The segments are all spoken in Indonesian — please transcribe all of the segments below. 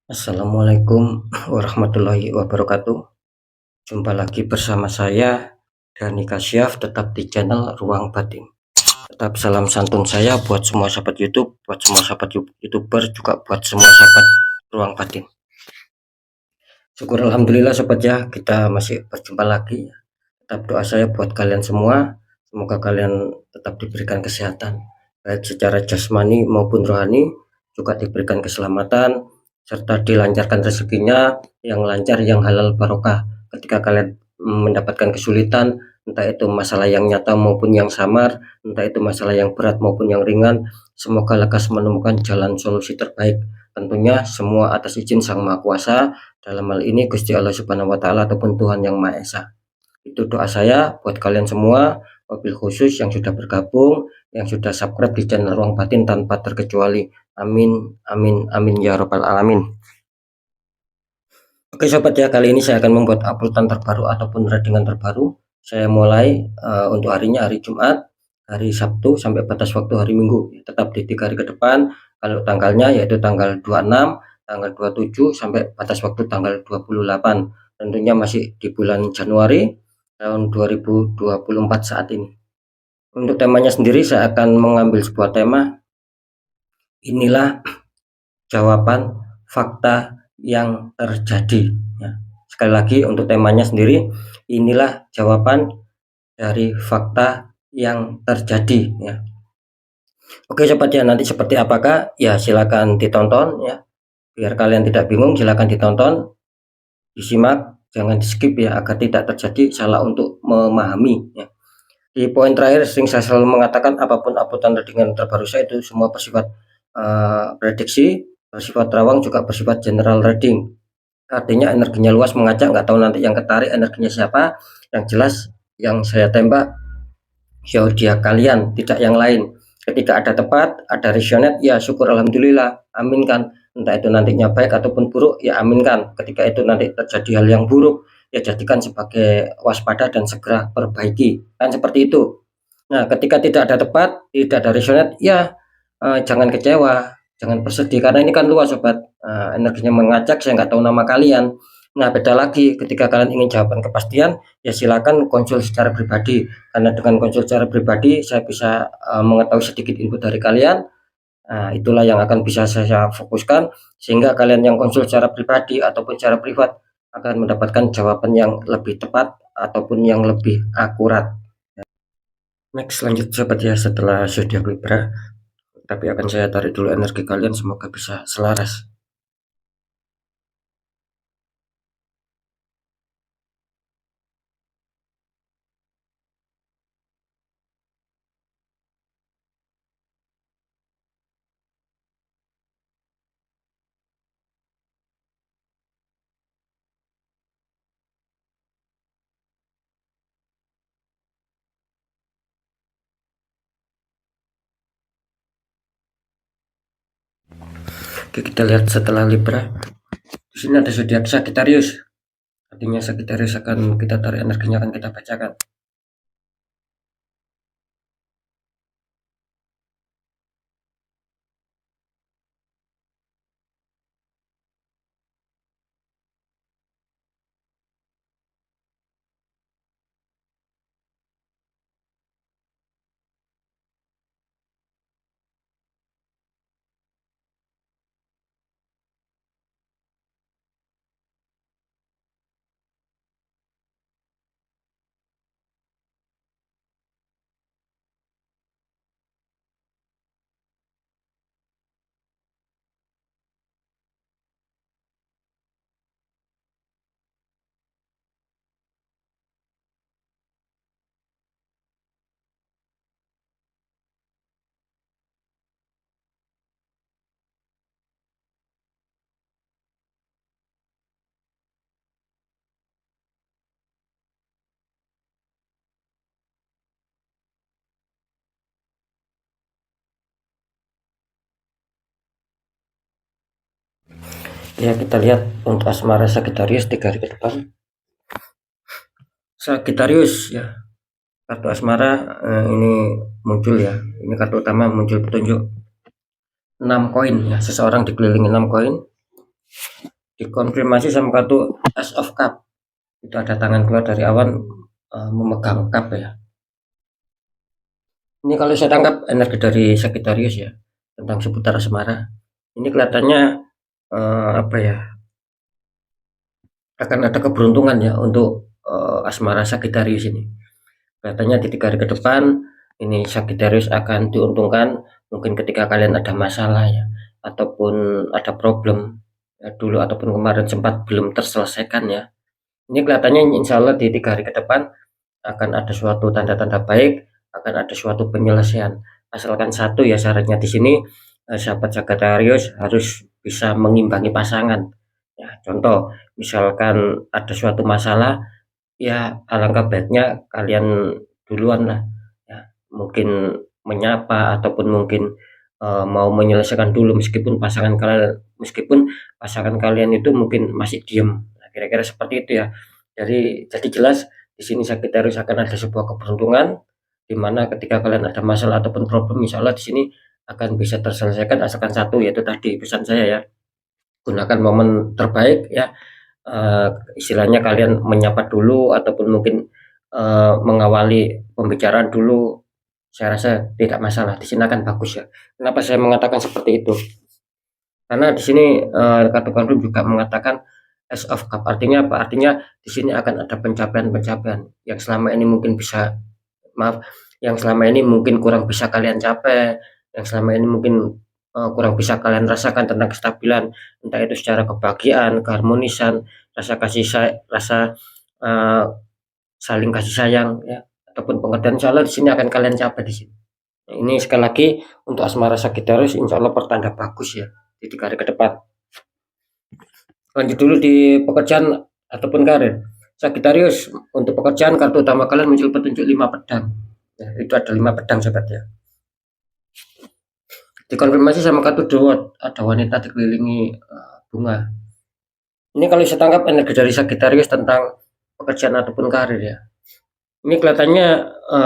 Assalamualaikum warahmatullahi wabarakatuh. Jumpa lagi bersama saya Dani Kasyaf, tetap di channel Ruang Batin. Tetap salam santun saya buat semua sahabat YouTube, buat semua sahabat YouTuber, juga buat semua sahabat Ruang Batin. Syukur alhamdulillah sobat ya, kita masih berjumpa lagi. Tetap doa saya buat kalian semua, semoga kalian tetap diberikan kesehatan, baik secara jasmani maupun rohani, juga diberikan keselamatan, serta dilancarkan rezekinya yang lancar, yang halal barokah. Ketika kalian mendapatkan kesulitan, entah itu masalah yang nyata maupun yang samar, entah itu masalah yang berat maupun yang ringan, semoga lekas menemukan jalan solusi terbaik. Tentunya semua atas izin Sang Maha Kuasa, dalam hal ini Gusti Allah Subhanahu wa Ta'ala ataupun Tuhan Yang Maha Esa. Itu doa saya buat kalian semua, wabil khusus yang sudah bergabung, yang sudah subscribe di channel Ruang Batin tanpa terkecuali. Amin, amin, amin ya robbal alamin. Oke sobat ya, kali ini saya akan membuat uploadan terbaru ataupun readingan terbaru. Saya mulai untuk harinya hari Jumat, hari Sabtu sampai batas waktu hari Minggu. Tetap di 3 hari ke depan. Kalau tanggalnya yaitu tanggal 26, tanggal 27 sampai batas waktu tanggal 28. Tentunya masih di bulan Januari tahun 2024 saat ini. Untuk temanya sendiri saya akan mengambil sebuah tema. Inilah jawaban fakta yang terjadi ya. Sekali lagi untuk temanya sendiri, inilah jawaban dari fakta yang terjadi ya. Oke sobat ya, nanti seperti apakah ya silakan ditonton ya, biar kalian tidak bingung. Silakan ditonton, disimak, jangan di skip ya, agar tidak terjadi salah untuk memahami ya. Di poin terakhir sering saya selalu mengatakan apapun uploadan readingan terbaru saya itu semua bersifat prediksi, bersifat terawang, juga bersifat general reading. Artinya energinya luas, mengajak, nggak tahu nanti yang ketarik energinya siapa. Yang jelas yang saya tembak zodiak kalian, tidak yang lain. Ketika ada tepat, ada resonate, ya syukur alhamdulillah, aminkan. Entah itu nantinya baik ataupun buruk, ya aminkan. Ketika itu nanti terjadi hal yang buruk, ya jadikan sebagai waspada dan segera perbaiki, kan seperti itu. Nah ketika tidak ada tepat, tidak ada resonate, ya jangan kecewa, jangan bersedih, karena ini kan luas sobat. Energinya mengajak, saya nggak tahu nama kalian. Nah beda lagi ketika kalian ingin jawaban kepastian, ya silakan konsul secara pribadi, karena dengan konsul secara pribadi saya bisa mengetahui sedikit input dari kalian. Itulah yang akan bisa saya fokuskan, sehingga kalian yang konsul secara pribadi ataupun secara privat akan mendapatkan jawaban yang lebih tepat ataupun yang lebih akurat. Next, lanjut sobat ya, setelah zodiak Libra, tapi akan saya tarik dulu energi kalian, semoga bisa selaras. Oke, kita lihat setelah Libra. Di sini ada zodiak Sagittarius. Artinya Sagittarius akan kita tarik energinya, akan kita bacakan. Ya, kita lihat untuk asmara Sagittarius 3 hari ke depan. Sagittarius ya, kartu asmara ini muncul ya, ini kartu utama muncul petunjuk 6 koin ya, seseorang dikelilingi 6 koin. Dikonfirmasi sama kartu Ace of Cup, itu ada tangan keluar dari awan memegang cup ya. Ini kalau saya tangkap energi dari Sagittarius ya, tentang seputar asmara. Ini kelihatannya apa ya, akan ada keberuntungan ya untuk asmara Sagittarius ini. Kelihatannya di 3 hari ke depan ini Sagittarius akan diuntungkan, mungkin ketika kalian ada masalah ya, ataupun ada problem ya, dulu ataupun kemarin sempat belum terselesaikan ya. Ini kelihatannya insya Allah di 3 hari ke depan akan ada suatu tanda-tanda baik, akan ada suatu penyelesaian. Asalkan satu ya syaratnya di sini, sahabat Sagittarius harus bisa mengimbangi pasangan. Ya, contoh, misalkan ada suatu masalah, ya alangkah baiknya kalian duluan lah. Ya, mungkin menyapa ataupun mungkin mau menyelesaikan dulu meskipun pasangan kalian itu mungkin masih diem. Nah, kira-kira seperti itu ya. Jadi jelas di sini Sagittarius akan ada sebuah keberuntungan di mana ketika kalian ada masalah ataupun problem, insya Allah di sini akan bisa terselesaikan asalkan satu, yaitu tadi pesan saya ya, gunakan momen terbaik ya, istilahnya kalian menyapa dulu ataupun mungkin mengawali pembicaraan dulu, saya rasa tidak masalah, di sini akan bagus ya. Kenapa saya mengatakan seperti itu? Karena di sini kartu kandung juga mengatakan Ace of Cup, artinya apa? Artinya di sini akan ada pencapaian-pencapaian yang selama ini mungkin bisa, maaf, yang selama ini mungkin kurang bisa kalian capai, yang selama ini mungkin kurang bisa kalian rasakan tentang kestabilan, entah itu secara kebahagiaan, keharmonisan, rasa saling kasih sayang ya, ataupun pengertian, insya Allah di sini akan kalian capai di sini. Nah, ini sekali lagi untuk asmara Sagittarius insya Allah pertanda bagus ya di 3 hari ke depan. Lanjut dulu di pekerjaan ataupun karir. Sagittarius, untuk pekerjaan kartu utama kalian muncul petunjuk 5 pedang. Ya, itu ada 5 pedang sobat ya. Dikonfirmasi sama kartu The World, ada wanita dikelilingi bunga. Ini kalau saya tangkap energi dari Sagittarius tentang pekerjaan ataupun karir ya. Ini kelihatannya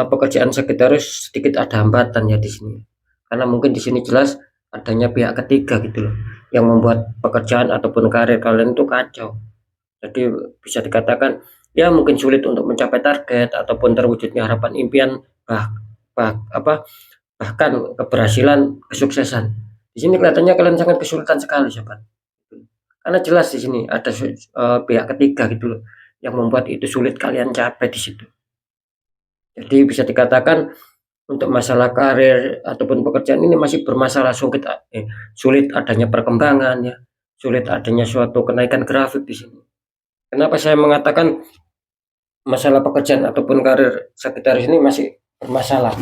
pekerjaan Sagittarius sedikit ada hambatan ya di sini. Karena mungkin di sini jelas adanya pihak ketiga gitu loh, yang membuat pekerjaan ataupun karir kalian itu kacau. Jadi bisa dikatakan ya mungkin sulit untuk mencapai target ataupun terwujudnya harapan impian, bahkan keberhasilan, kesuksesan. Di sini kelihatannya kalian sangat kesulitan sekali sobat. Karena jelas di sini ada pihak ketiga gitu loh, yang membuat itu sulit kalian capai di situ. Jadi bisa dikatakan untuk masalah karir ataupun pekerjaan ini masih bermasalah, sulit adanya perkembangan ya, sulit adanya suatu kenaikan grafik di sini. Kenapa saya mengatakan masalah pekerjaan ataupun karir Sagittarius ini masih bermasalah?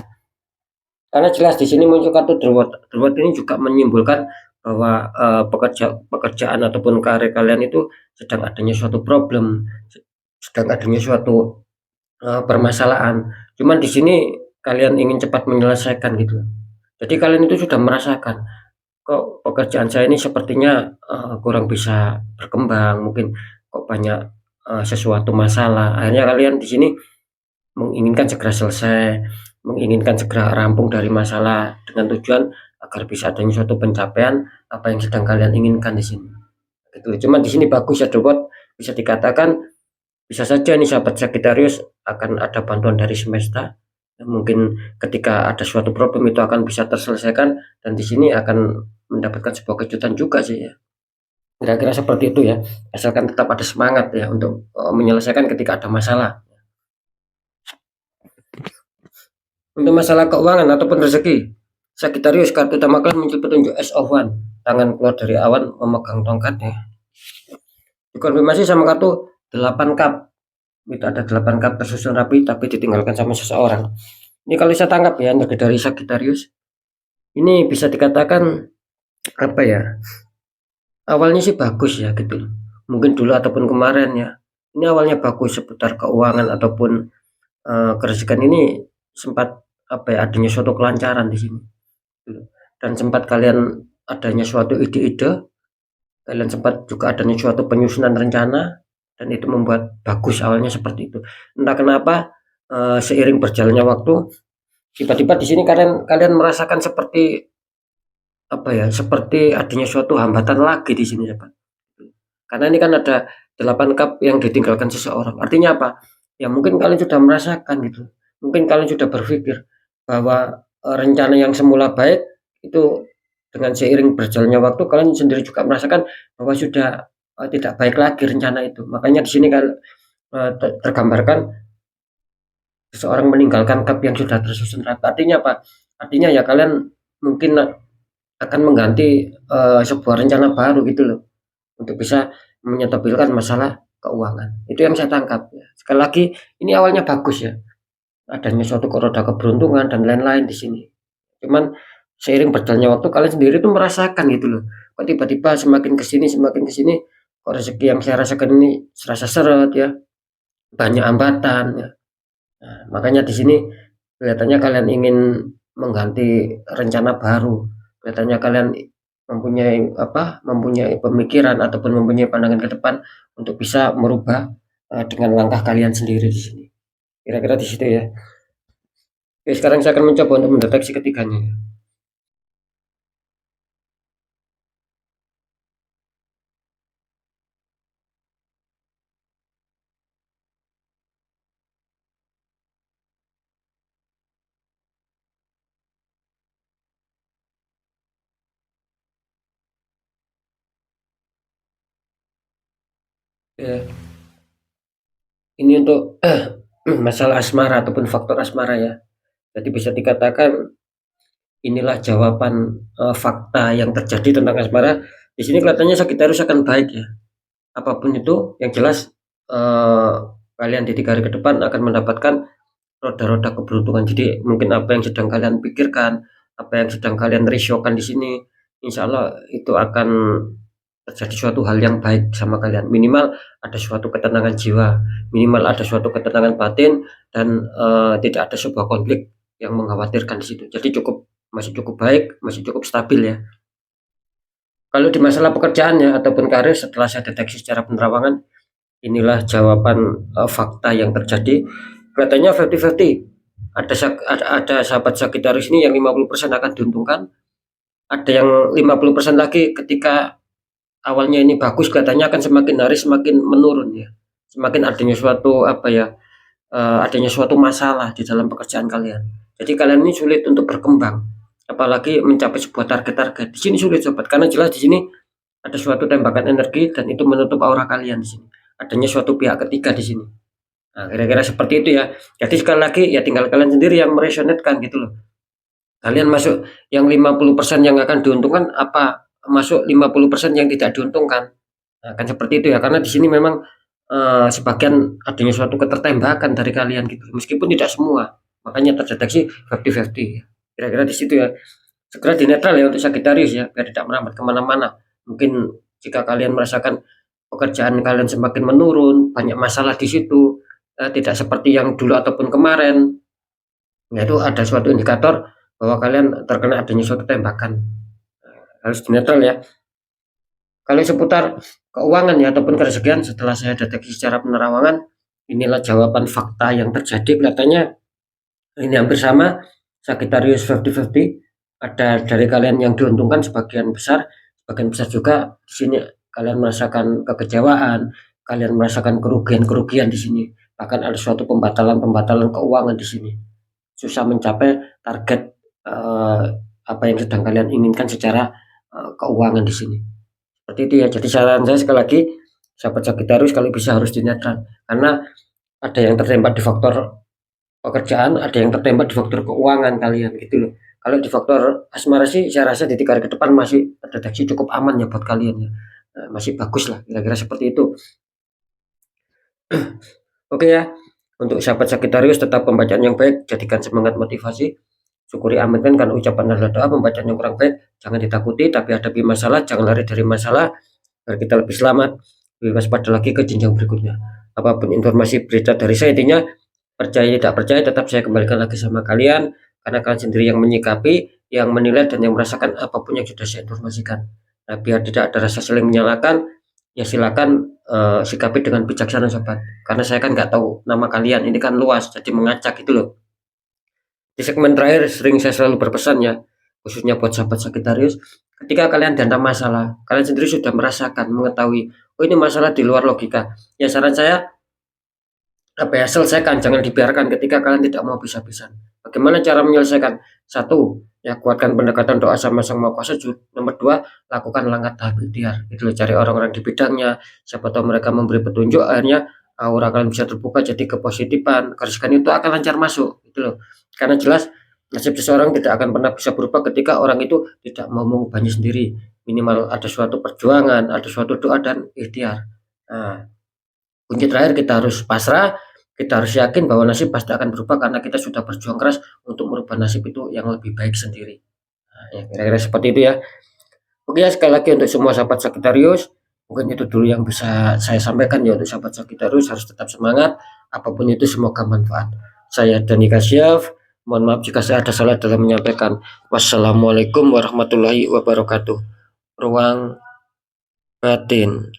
Karena jelas di sini muncul kartu The World ini juga menyimpulkan bahwa pekerjaan ataupun karir kalian itu sedang adanya suatu problem, sedang adanya suatu permasalahan. Cuman di sini kalian ingin cepat menyelesaikan gitu. Jadi kalian itu sudah merasakan kok pekerjaan saya ini sepertinya kurang bisa berkembang, mungkin kok banyak sesuatu masalah. Akhirnya kalian di sini menginginkan segera selesai, menginginkan segera rampung dari masalah dengan tujuan agar bisa adanya suatu pencapaian apa yang sedang kalian inginkan di sini. Gitu. Cuma di sini bagus ya Dobot, bisa dikatakan bisa saja nih sahabat Sagittarius akan ada bantuan dari semesta. Mungkin ketika ada suatu problem itu akan bisa terselesaikan, dan di sini akan mendapatkan sebuah kejutan juga sih ya. Kira-kira seperti itu ya. Asalkan tetap ada semangat ya untuk menyelesaikan ketika ada masalah. Untuk masalah keuangan ataupun rezeki, Sagittarius kartu utama kalian muncul petunjuk Ace of One, tangan keluar dari awan memegang tongkatnya. Dikonfirmasi sama kartu 8 cup, itu ada 8 cup tersusun rapi tapi ditinggalkan sama seseorang. Ini kalau saya tangkap ya energi dari Sagittarius ini bisa dikatakan apa ya, awalnya sih bagus ya gitu, mungkin dulu ataupun kemarin ya, ini awalnya bagus seputar keuangan ataupun kerezekian ini, sempat apa ya, adanya suatu kelancaran di sini dan sempat kalian adanya suatu ide-ide, kalian sempat juga adanya suatu penyusunan rencana, dan itu membuat bagus awalnya seperti itu. Entah kenapa seiring berjalannya waktu tiba-tiba di sini kalian merasakan seperti apa ya, seperti adanya suatu hambatan lagi di sini ya Pak. Karena ini kan ada 8 cup yang ditinggalkan seseorang. Artinya apa? Ya mungkin kalian sudah merasakan gitu. Mungkin kalian sudah berpikir bahwa rencana yang semula baik itu dengan seiring berjalannya waktu kalian sendiri juga merasakan bahwa sudah tidak baik lagi rencana itu. Makanya di sini kan tergambarkan seseorang meninggalkan cup yang sudah tersusun rapi. Artinya apa? Artinya ya kalian mungkin akan mengganti sebuah rencana baru gitu loh untuk bisa menyetabilkan masalah keuangan. Itu yang saya tangkap ya. Sekali lagi ini awalnya bagus ya. Adanya suatu roda keberuntungan dan lain-lain di sini. Cuman seiring berjalannya waktu kalian sendiri tuh merasakan gitu loh. Kok tiba-tiba semakin ke sini kok rezeki yang saya rasakan ini serasa seret ya. Banyak hambatan ya. Nah, makanya di sini kelihatannya kalian ingin mengganti rencana baru. Kelihatannya kalian mempunyai pemikiran ataupun mempunyai pandangan ke depan untuk bisa merubah dengan langkah kalian sendiri di sini. Kira-kira di situ ya. Oke, sekarang saya akan mencoba untuk mendeteksi ketiganya. Ya, ini untuk masalah asmara ataupun faktor asmara ya. Jadi bisa dikatakan inilah jawaban fakta yang terjadi tentang asmara. Di sini kelihatannya Sagittarius akan baik ya. Apapun itu, yang jelas eh, kalian di 3 hari ke depan akan mendapatkan roda-roda keberuntungan. Jadi mungkin apa yang sedang kalian pikirkan, apa yang sedang kalian risaukan di sini, insya Allah itu akan terjadi suatu hal yang baik sama kalian. Minimal ada suatu ketenangan jiwa, minimal ada suatu ketenangan batin, dan tidak ada sebuah konflik yang mengkhawatirkan di situ. Jadi masih cukup baik, masih cukup stabil ya. Kalau di masalah pekerjaannya ataupun karir setelah saya deteksi secara penerawangan, inilah jawaban fakta yang terjadi. Kelihatannya 50-50. Ada sahabat Sagittarius ini yang 50% akan diuntungkan, ada yang 50% lagi ketika awalnya ini bagus kelihatannya akan semakin hari semakin menurun ya. Semakin adanya adanya suatu masalah di dalam pekerjaan kalian. Jadi kalian ini sulit untuk berkembang, apalagi mencapai sebuah target-target. Di sini sulit sobat, karena jelas di sini ada suatu tembakan energi dan itu menutup aura kalian di sini. Adanya suatu pihak ketiga di sini. Nah, kira-kira seperti itu ya. Jadi sekali lagi ya tinggal kalian sendiri yang meresonetkan gitu loh. Kalian masuk yang 50% yang akan diuntungkan apa masuk 50% yang tidak diuntungkan. Nah, kan seperti itu ya, karena di sini memang sebagian adanya suatu ketertembakan dari kalian gitu. Meskipun tidak semua. Makanya terdeteksi 50-50. Kira-kira di situ ya. Segera dinetral ya untuk Sagittarius ya, biar tidak merambat kemana-mana. Mungkin jika kalian merasakan pekerjaan kalian semakin menurun, banyak masalah di situ, tidak seperti yang dulu ataupun kemarin, yaitu ada suatu indikator bahwa kalian terkena adanya suatu tembakan. Harus dinetral ya. Kalau seputar keuangan ya ataupun kerezekian setelah saya deteksi secara penerawangan, inilah jawaban fakta yang terjadi. Kelihatannya ini hampir sama, Sagittarius 50-50. Ada dari kalian yang diuntungkan sebagian besar juga di sini kalian merasakan kekecewaan, kalian merasakan kerugian-kerugian di sini. Bahkan ada suatu pembatalan keuangan di sini. Susah mencapai target apa yang sedang kalian inginkan secara keuangan di sini. Seperti itu ya. Jadi saran saya sekali lagi, sahabat Sagittarius kalau bisa harus dinetral, karena ada yang tertempat di faktor pekerjaan, ada yang tertempat di faktor keuangan kalian gitu loh. Kalau di faktor asmara sih saya rasa di 3 hari ke depan masih terdeteksi cukup aman ya buat kalian ya. Masih bagus lah kira-kira seperti itu. Oke ya. Untuk sahabat Sagittarius tetap pembacaan yang baik, jadikan semangat motivasi. Syukuri amankan karena ucapan adalah doa. Pembacaan yang kurang baik jangan ditakuti, tapi hadapi masalah, jangan lari dari masalah agar kita lebih selamat, lebih waspada lagi ke jenjang berikutnya. Apapun informasi berita dari saya, intinya percaya tidak percaya tetap saya kembalikan lagi sama kalian, karena kalian sendiri yang menyikapi, yang menilai, dan yang merasakan apapun yang sudah saya informasikan. Nah, biar tidak ada rasa saling menyalahkan, ya silakan sikapi dengan bijaksana sobat, karena saya kan nggak tahu nama kalian, ini kan luas jadi mengacak gitu loh. Di segmen terakhir sering saya selalu berpesan ya, khususnya buat sahabat Sagitarius, ketika kalian dihantam masalah, kalian sendiri sudah merasakan, mengetahui, oh ini masalah di luar logika. Ya saran saya, apa ya, selesaikan, jangan dibiarkan ketika kalian tidak mau pisah-pisahan. Bagaimana cara menyelesaikan? Satu, ya kuatkan pendekatan doa sama Sang Maha Kuasa. Nomor dua, lakukan langkah tahap ikhtiar. Itu cari orang-orang di bidangnya, siapa tahu mereka memberi petunjuk, akhirnya aura kalian bisa terbuka jadi kepositifan, keriskan itu akan lancar masuk, gitu loh. Karena jelas nasib seseorang tidak akan pernah bisa berubah ketika orang itu tidak mau mengubahnya sendiri. Minimal ada suatu perjuangan, ada suatu doa dan ikhtiar. Nah, kunci terakhir kita harus pasrah, kita harus yakin bahwa nasib pasti akan berubah karena kita sudah berjuang keras untuk merubah nasib itu yang lebih baik sendiri. Nah, ya kira-kira seperti itu ya. Oke ya, sekali lagi untuk semua sahabat Sagitarius, mungkin itu dulu yang bisa saya sampaikan ya untuk sahabat Sagitarius, harus tetap semangat, apapun itu semoga manfaat. Saya Dani Kasyaf, mohon maaf jika saya ada salah dalam menyampaikan. Wassalamualaikum warahmatullahi wabarakatuh. Ruang batin.